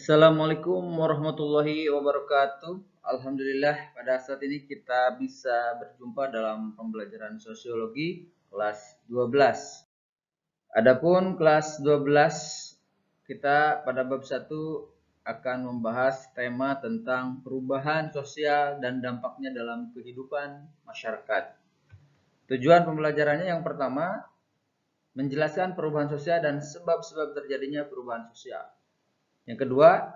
Assalamualaikum warahmatullahi wabarakatuh. Alhamdulillah pada saat ini kita bisa berjumpa dalam pembelajaran sosiologi kelas 12. Adapun kelas 12 kita pada bab 1 akan membahas tema tentang perubahan sosial dan dampaknya dalam kehidupan masyarakat. Tujuan pembelajarannya yang pertama, menjelaskan perubahan sosial dan sebab-sebab terjadinya perubahan sosial. Yang kedua,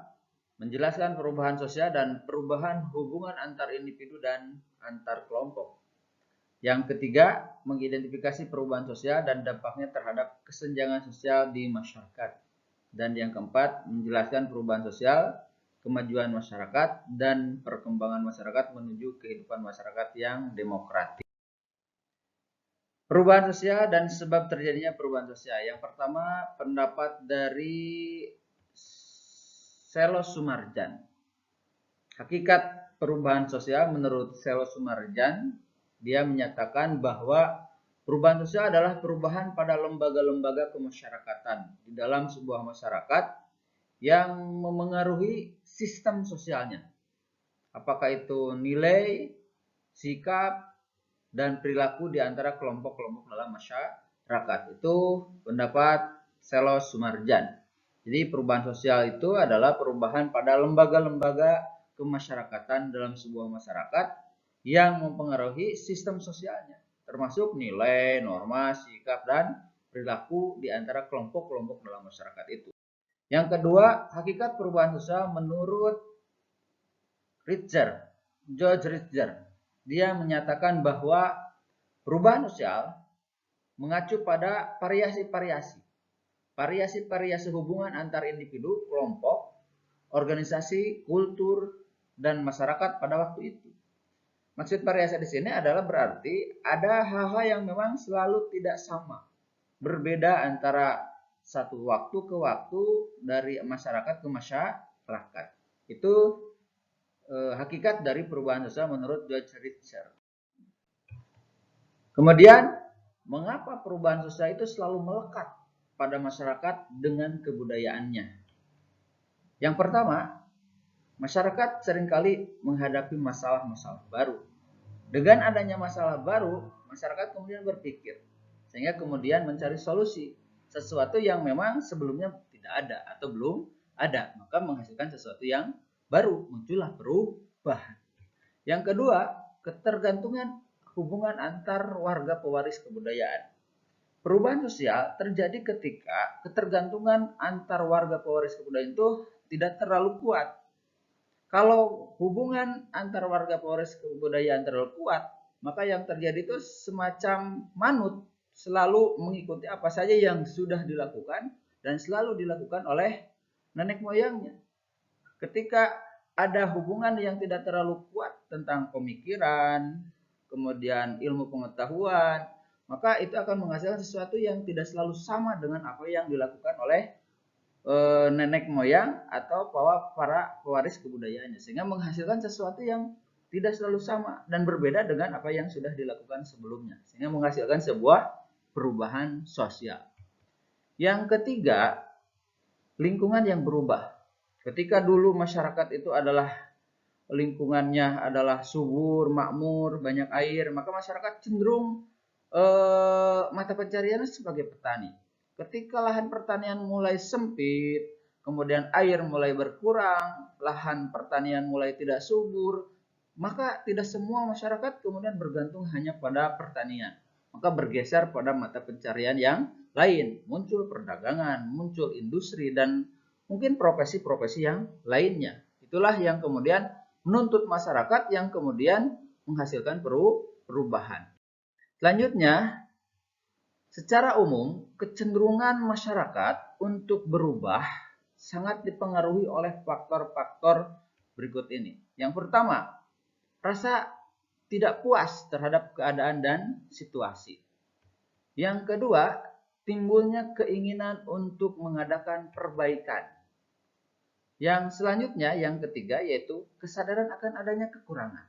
menjelaskan perubahan sosial dan perubahan hubungan antar individu dan antar kelompok. Yang ketiga, mengidentifikasi perubahan sosial dan dampaknya terhadap kesenjangan sosial di masyarakat. Dan yang keempat, menjelaskan perubahan sosial, kemajuan masyarakat, dan perkembangan masyarakat menuju kehidupan masyarakat yang demokratis. Perubahan sosial dan sebab terjadinya perubahan sosial. Yang pertama, pendapat dari Selo Sumarjan. Hakikat perubahan sosial menurut Selo Sumarjan, dia menyatakan bahwa perubahan sosial adalah perubahan pada lembaga-lembaga kemasyarakatan di dalam sebuah masyarakat yang memengaruhi sistem sosialnya. Apakah itu nilai, sikap, dan perilaku di antara kelompok-kelompok dalam masyarakat. Itu pendapat Selo Sumarjan. Jadi perubahan sosial itu adalah perubahan pada lembaga-lembaga kemasyarakatan dalam sebuah masyarakat yang mempengaruhi sistem sosialnya, termasuk nilai, norma, sikap, dan perilaku di antara kelompok-kelompok dalam masyarakat itu. Yang kedua, hakikat perubahan sosial menurut George Ritzer. Dia menyatakan bahwa perubahan sosial mengacu pada variasi hubungan antar individu, kelompok, organisasi, kultur, dan masyarakat pada waktu itu. Maksud variasi di sini adalah berarti ada hal-hal yang memang selalu tidak sama, berbeda antara satu waktu ke waktu dari masyarakat ke masyarakat. Itu hakikat dari perubahan sosial menurut George Ritzer. Kemudian, mengapa perubahan sosial itu selalu melekat pada masyarakat dengan kebudayaannya? Yang pertama, masyarakat seringkali menghadapi masalah-masalah baru. Dengan adanya masalah baru, masyarakat kemudian berpikir, sehingga kemudian mencari solusi sesuatu yang memang sebelumnya tidak ada atau belum ada, maka menghasilkan sesuatu yang baru, muncullah perubahan. Yang kedua, ketergantungan hubungan antar warga pewaris kebudayaan. Perubahan sosial terjadi ketika ketergantungan antar warga pewaris kebudayaan itu tidak terlalu kuat. Kalau hubungan antar warga pewaris kebudayaan terlalu kuat, maka yang terjadi itu semacam manut, selalu mengikuti apa saja yang sudah dilakukan dan selalu dilakukan oleh nenek moyangnya. Ketika ada hubungan yang tidak terlalu kuat tentang pemikiran, kemudian ilmu pengetahuan, maka itu akan menghasilkan sesuatu yang tidak selalu sama dengan apa yang dilakukan oleh nenek moyang atau para pewaris kebudayaannya, sehingga menghasilkan sesuatu yang tidak selalu sama dan berbeda dengan apa yang sudah dilakukan sebelumnya, sehingga menghasilkan sebuah perubahan sosial. Yang ketiga, lingkungan yang berubah. Ketika dulu masyarakat itu adalah lingkungannya adalah subur, makmur, banyak air, maka masyarakat cenderung mata pencariannya sebagai petani. Ketika lahan pertanian mulai sempit, kemudian air mulai berkurang, lahan pertanian mulai tidak subur, maka tidak semua masyarakat kemudian bergantung hanya pada pertanian. Maka bergeser pada mata pencarian yang lain. Muncul perdagangan, muncul industri, dan mungkin profesi-profesi yang lainnya. Itulah yang kemudian menuntut masyarakat yang kemudian menghasilkan perubahan. Selanjutnya, secara umum, kecenderungan masyarakat untuk berubah sangat dipengaruhi oleh faktor-faktor berikut ini. Yang pertama, rasa tidak puas terhadap keadaan dan situasi. Yang kedua, timbulnya keinginan untuk mengadakan perbaikan. Yang selanjutnya, yang ketiga, yaitu kesadaran akan adanya kekurangan.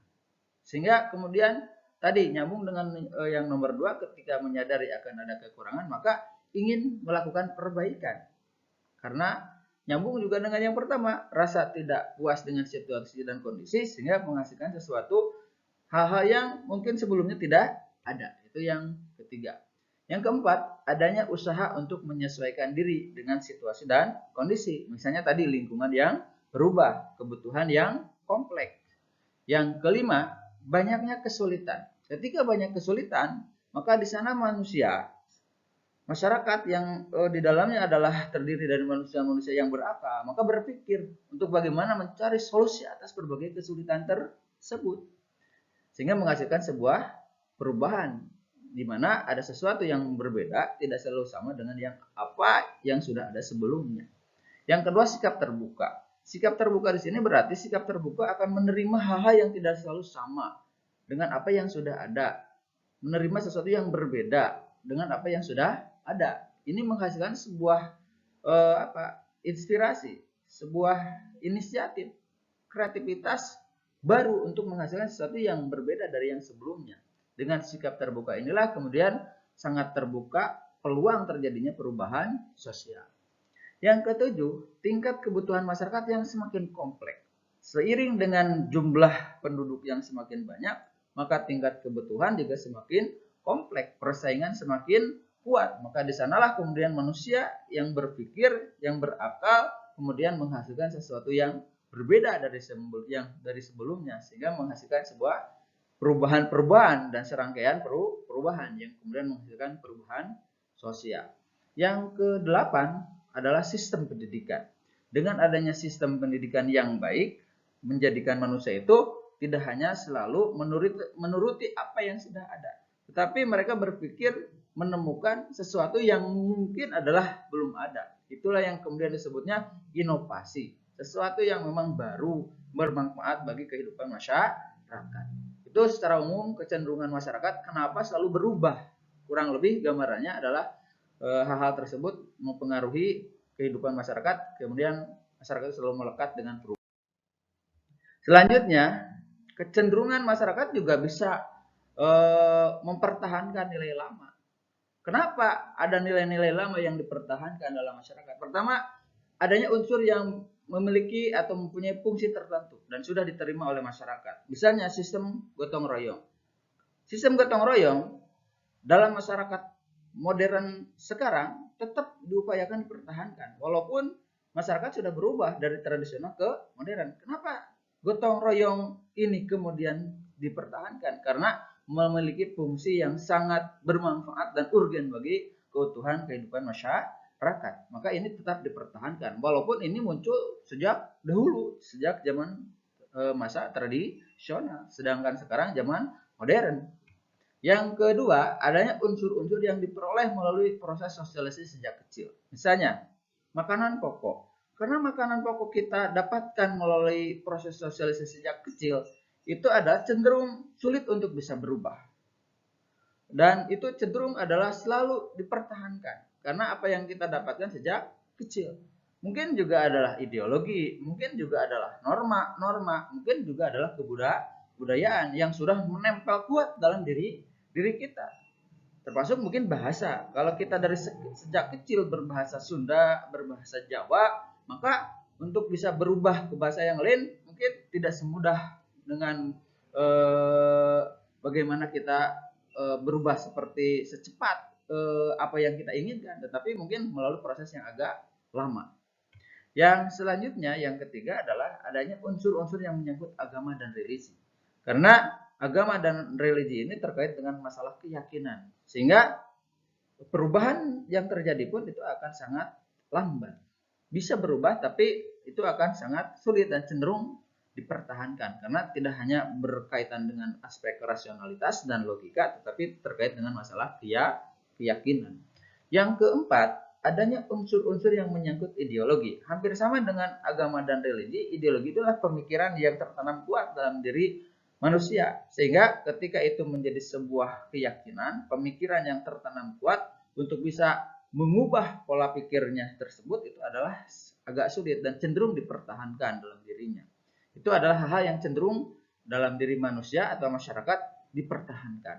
Sehingga kemudian tadi nyambung dengan yang nomor 2, ketika menyadari akan ada kekurangan, maka ingin melakukan perbaikan. Karena Nyambung juga dengan yang pertama, rasa tidak puas dengan situasi dan kondisi sehingga menghasilkan sesuatu hal-hal yang mungkin sebelumnya tidak ada. Itu yang ketiga. Yang keempat, adanya usaha untuk menyesuaikan diri dengan situasi dan kondisi. Misalnya tadi lingkungan yang berubah, kebutuhan yang kompleks. Yang kelima, banyaknya kesulitan. Ketika banyak kesulitan, maka di sana masyarakat yang di dalamnya adalah terdiri dari manusia-manusia yang berakal, maka berpikir untuk bagaimana mencari solusi atas berbagai kesulitan tersebut. Sehingga menghasilkan sebuah perubahan di mana ada sesuatu yang berbeda, tidak selalu sama dengan yang sudah ada sebelumnya. Yang kedua, sikap terbuka. Sikap terbuka di sini berarti sikap terbuka akan menerima hal-hal yang tidak selalu sama dengan apa yang sudah ada. Menerima sesuatu yang berbeda dengan apa yang sudah ada. Ini menghasilkan sebuah inspirasi, sebuah inisiatif, kreativitas baru untuk menghasilkan sesuatu yang berbeda dari yang sebelumnya. Dengan sikap terbuka inilah kemudian sangat terbuka peluang terjadinya perubahan sosial. Yang ketujuh, tingkat kebutuhan masyarakat yang semakin kompleks. Seiring dengan jumlah penduduk yang semakin banyak, maka tingkat kebutuhan juga semakin kompleks, persaingan semakin kuat. Maka di sanalah kemudian manusia yang berpikir, yang berakal, kemudian menghasilkan sesuatu yang berbeda dari sebelumnya, sehingga menghasilkan sebuah perubahan-perubahan dan serangkaian perubahan yang kemudian menghasilkan perubahan sosial. Yang kedelapan adalah sistem pendidikan. Dengan adanya sistem pendidikan yang baik, menjadikan manusia itu tidak hanya selalu menuruti apa yang sudah ada, tetapi mereka berpikir menemukan sesuatu yang mungkin adalah belum ada. Itulah yang kemudian disebutnya inovasi. Sesuatu yang memang baru, bermanfaat bagi kehidupan masyarakat. Itu secara umum kecenderungan masyarakat kenapa selalu berubah. Kurang lebih gambarannya adalah hal-hal tersebut mempengaruhi kehidupan masyarakat, kemudian masyarakat selalu melekat dengan perubahan. Selanjutnya, kecenderungan masyarakat juga bisa mempertahankan nilai lama. Kenapa ada nilai-nilai lama yang dipertahankan dalam masyarakat? Pertama, adanya unsur yang memiliki atau mempunyai fungsi tertentu dan sudah diterima oleh masyarakat. Misalnya sistem gotong royong. Sistem gotong royong dalam masyarakat modern sekarang tetap diupayakan dipertahankan. Walaupun masyarakat sudah berubah dari tradisional ke modern. Kenapa gotong royong ini kemudian dipertahankan? Karena memiliki fungsi yang sangat bermanfaat dan urgen bagi keutuhan kehidupan masyarakat. Maka ini tetap dipertahankan. Walaupun ini muncul sejak dahulu, sejak zaman masa tradisional. Sedangkan sekarang zaman modern. Yang kedua, adanya unsur-unsur yang diperoleh melalui proses sosialisasi sejak kecil. Misalnya, makanan pokok. Karena makanan pokok kita dapatkan melalui proses sosialisasi sejak kecil, itu ada cenderung sulit untuk bisa berubah. Dan itu cenderung adalah selalu dipertahankan. Karena apa yang kita dapatkan sejak kecil. Mungkin juga adalah ideologi, mungkin juga adalah norma, mungkin juga adalah kebudayaan yang sudah menempel kuat dalam diri kita. Termasuk mungkin bahasa. Kalau kita dari sejak kecil berbahasa Sunda, berbahasa Jawa, maka untuk bisa berubah ke bahasa yang lain mungkin tidak semudah dengan bagaimana kita berubah seperti secepat apa yang kita inginkan, tetapi mungkin melalui proses yang agak lama. Yang selanjutnya, yang ketiga adalah adanya unsur-unsur yang menyangkut agama dan religi. Karena agama dan religi ini terkait dengan masalah keyakinan, sehingga perubahan yang terjadi pun itu akan sangat lambat. Bisa berubah, tapi itu akan sangat sulit dan cenderung dipertahankan karena tidak hanya berkaitan dengan aspek rasionalitas dan logika, tetapi terkait dengan masalah keyakinan. Yang keempat, adanya unsur-unsur yang menyangkut ideologi. Hampir sama dengan agama dan religi, ideologi itulah pemikiran yang tertanam kuat dalam diri manusia, sehingga ketika itu menjadi sebuah keyakinan, pemikiran yang tertanam kuat untuk bisa mengubah pola pikirnya tersebut itu adalah agak sulit dan cenderung dipertahankan dalam dirinya. Itu adalah hal-hal yang cenderung dalam diri manusia atau masyarakat dipertahankan.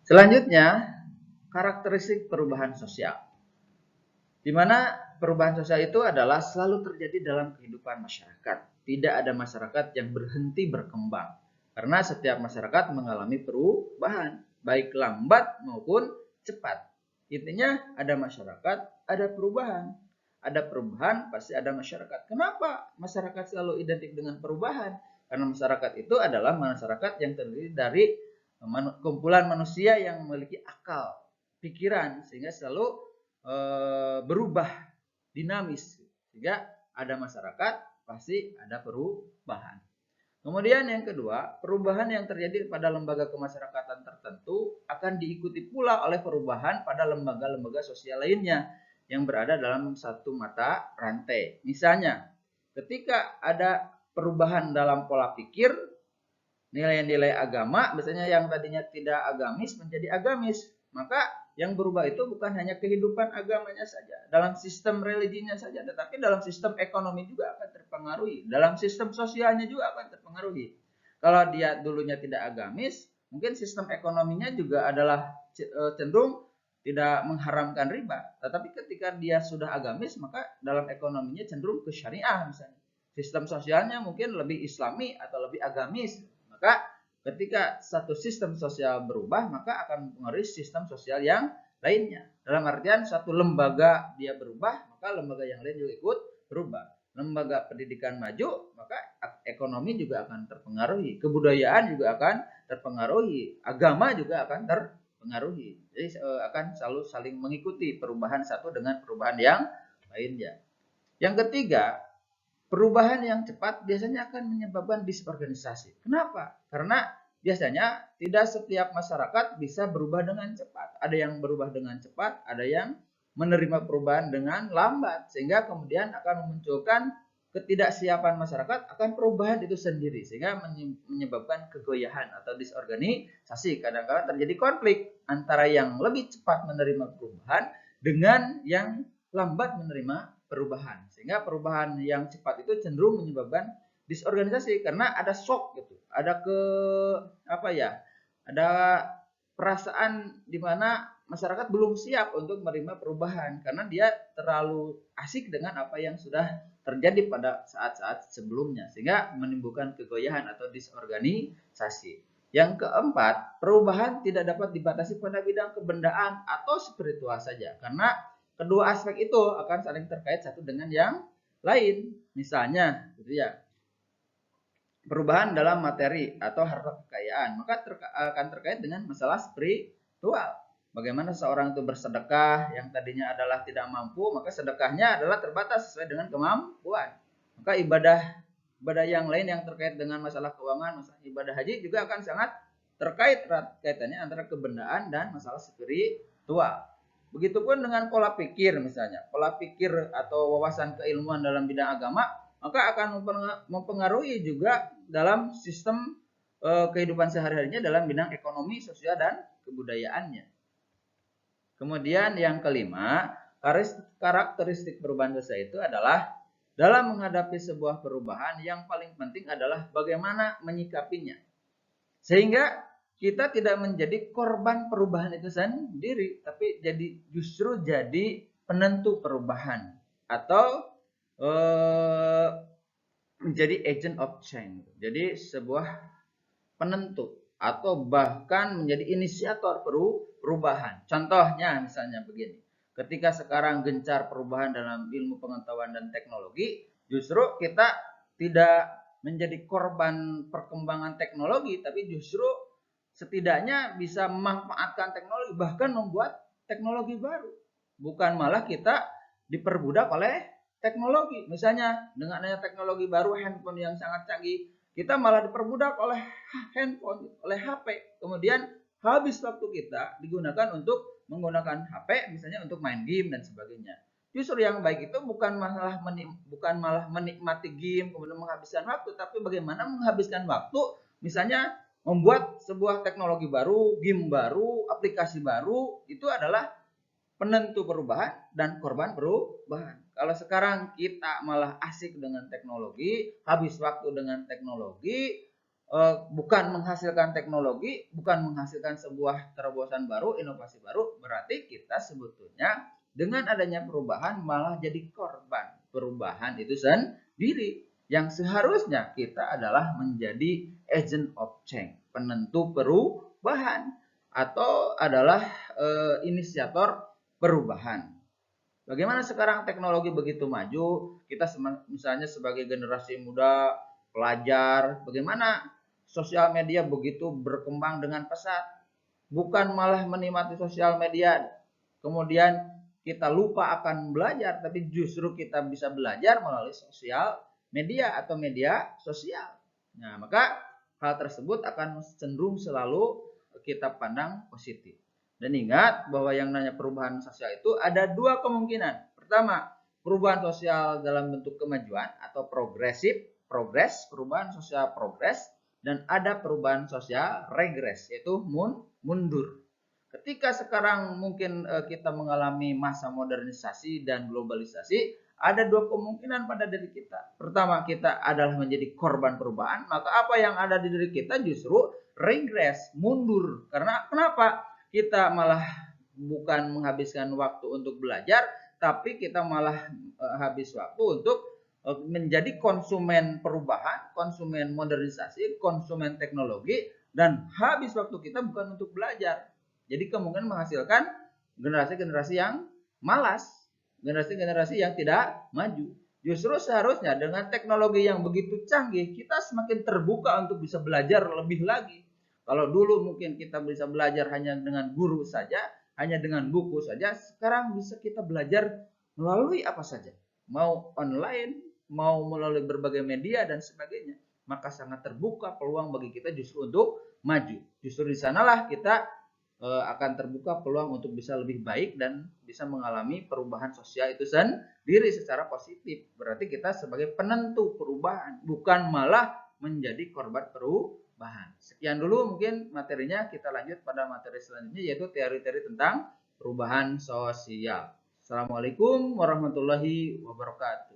Selanjutnya, karakteristik perubahan sosial. Di mana perubahan sosial itu adalah selalu terjadi dalam kehidupan masyarakat. Tidak ada masyarakat yang berhenti berkembang. Karena setiap masyarakat mengalami perubahan, baik lambat maupun cepat. Intinya ada masyarakat, ada perubahan. Ada perubahan, pasti ada masyarakat. Kenapa masyarakat selalu identik dengan perubahan? Karena masyarakat itu adalah masyarakat yang terdiri dari kumpulan manusia yang memiliki akal, pikiran, sehingga selalu berubah, dinamis. Sehingga ada masyarakat, pasti ada perubahan. Kemudian yang kedua, perubahan yang terjadi pada lembaga kemasyarakatan tertentu akan diikuti pula oleh perubahan pada lembaga-lembaga sosial lainnya yang berada dalam satu mata rantai. Misalnya, ketika ada perubahan dalam pola pikir, nilai-nilai agama, misalnya yang tadinya tidak agamis menjadi agamis, maka yang berubah itu bukan hanya kehidupan agamanya saja, dalam sistem religinya saja, tetapi dalam sistem ekonomi juga akan terpengaruhi, dalam sistem sosialnya juga akan terpengaruhi. Kalau dia dulunya tidak agamis, mungkin sistem ekonominya juga adalah cenderung tidak mengharamkan riba, tetapi ketika dia sudah agamis, maka dalam ekonominya cenderung ke syariah misalnya. Sistem sosialnya mungkin lebih islami atau lebih agamis. Maka ketika satu sistem sosial berubah, maka akan mempengaruhi sistem sosial yang lainnya. Dalam artian satu lembaga dia berubah, maka lembaga yang lain juga ikut berubah. Lembaga pendidikan maju, maka ekonomi juga akan terpengaruhi. Kebudayaan juga akan terpengaruhi. Agama juga akan terpengaruhi. Jadi akan selalu saling mengikuti perubahan satu dengan perubahan yang lainnya. Yang ketiga, perubahan yang cepat biasanya akan menyebabkan disorganisasi. Kenapa? Karena biasanya tidak setiap masyarakat bisa berubah dengan cepat. Ada yang berubah dengan cepat, ada yang menerima perubahan dengan lambat. Sehingga kemudian akan memunculkan ketidaksiapan masyarakat akan perubahan itu sendiri. Sehingga menyebabkan kegoyahan atau disorganisasi. Kadang-kadang terjadi konflik antara yang lebih cepat menerima perubahan dengan yang lambat menerima perubahan, sehingga perubahan yang cepat itu cenderung menyebabkan disorganisasi karena ada shock gitu, ada ada perasaan di mana masyarakat belum siap untuk menerima perubahan karena dia terlalu asik dengan apa yang sudah terjadi pada saat-saat sebelumnya, sehingga menimbulkan kegoyahan atau disorganisasi. Yang keempat, perubahan tidak dapat dibatasi pada bidang kebendaan atau spiritual saja, karena kedua aspek itu akan saling terkait satu dengan yang lain. Misalnya, gitu ya, perubahan dalam materi atau harta kekayaan, maka akan terkait dengan masalah spiritual. Bagaimana seorang itu bersedekah yang tadinya adalah tidak mampu, maka sedekahnya adalah terbatas sesuai dengan kemampuan. Maka ibadah yang lain yang terkait dengan masalah keuangan, masalah ibadah haji juga akan sangat terkait kaitannya antara kebendaan dan masalah spiritual. Begitupun dengan pola pikir misalnya. Pola pikir atau wawasan keilmuan dalam bidang agama, maka akan mempengaruhi juga dalam sistem kehidupan sehari-harinya dalam bidang ekonomi, sosial, dan kebudayaannya. Kemudian yang kelima, karakteristik perubahan sosial itu adalah dalam menghadapi sebuah perubahan yang paling penting adalah bagaimana menyikapinya. Sehingga kita tidak menjadi korban perubahan itu sendiri, tapi justru jadi penentu perubahan atau menjadi agent of change. Jadi sebuah penentu atau bahkan menjadi inisiator perubahan. Contohnya misalnya begini, ketika sekarang gencar perubahan dalam ilmu pengetahuan dan teknologi, justru kita tidak menjadi korban perkembangan teknologi, tapi justru setidaknya bisa memanfaatkan teknologi, bahkan membuat teknologi baru. Bukan malah kita diperbudak oleh teknologi. Misalnya dengan adanya teknologi baru, handphone yang sangat canggih, kita malah diperbudak oleh handphone, oleh HP. Kemudian habis waktu kita digunakan untuk menggunakan HP, misalnya untuk main game dan sebagainya. Justru yang baik itu bukan malah menikmati game kemudian menghabiskan waktu, tapi bagaimana menghabiskan waktu, misalnya membuat sebuah teknologi baru, game baru, aplikasi baru, itu adalah penentu perubahan dan korban perubahan. Kalau sekarang kita malah asik dengan teknologi, habis waktu dengan teknologi, bukan menghasilkan teknologi, bukan menghasilkan sebuah terobosan baru, inovasi baru, berarti kita sebetulnya Dengan adanya perubahan malah jadi korban perubahan itu sendiri. Yang seharusnya kita adalah menjadi agent of change, penentu perubahan, atau adalah inisiator perubahan. Bagaimana sekarang teknologi begitu maju, kita misalnya sebagai generasi muda, pelajar, bagaimana sosial media begitu berkembang dengan pesat. Bukan malah menikmati sosial media, kemudian kita lupa akan belajar, tapi justru kita bisa belajar melalui sosial media atau media sosial. Nah, maka hal tersebut akan cenderung selalu kita pandang positif. Dan ingat bahwa yang namanya perubahan sosial itu ada dua kemungkinan. Pertama, perubahan sosial dalam bentuk kemajuan atau progres, perubahan sosial progres, dan ada perubahan sosial regres, yaitu mundur. Ketika sekarang mungkin kita mengalami masa modernisasi dan globalisasi, ada dua kemungkinan pada diri kita. Pertama, kita adalah menjadi korban perubahan, maka apa yang ada di diri kita justru regres, mundur. Karena kenapa? Kita malah bukan menghabiskan waktu untuk belajar, tapi kita malah habis waktu untuk menjadi konsumen perubahan, konsumen modernisasi, konsumen teknologi, dan habis waktu kita bukan untuk belajar. Jadi kemungkinan menghasilkan generasi-generasi yang malas, generasi-generasi yang tidak maju. Justru seharusnya dengan teknologi yang begitu canggih, kita semakin terbuka untuk bisa belajar lebih lagi. Kalau dulu mungkin kita bisa belajar hanya dengan guru saja, hanya dengan buku saja, sekarang bisa kita belajar melalui apa saja. Mau online, mau melalui berbagai media dan sebagainya. Maka sangat terbuka peluang bagi kita justru untuk maju. Justru di sanalah kita akan terbuka peluang untuk bisa lebih baik dan bisa mengalami perubahan sosial itu sendiri secara positif. Berarti kita sebagai penentu perubahan, bukan malah menjadi korban perubahan. Sekian dulu mungkin materinya, kita lanjut pada materi selanjutnya yaitu teori-teori tentang perubahan sosial. Assalamualaikum warahmatullahi wabarakatuh.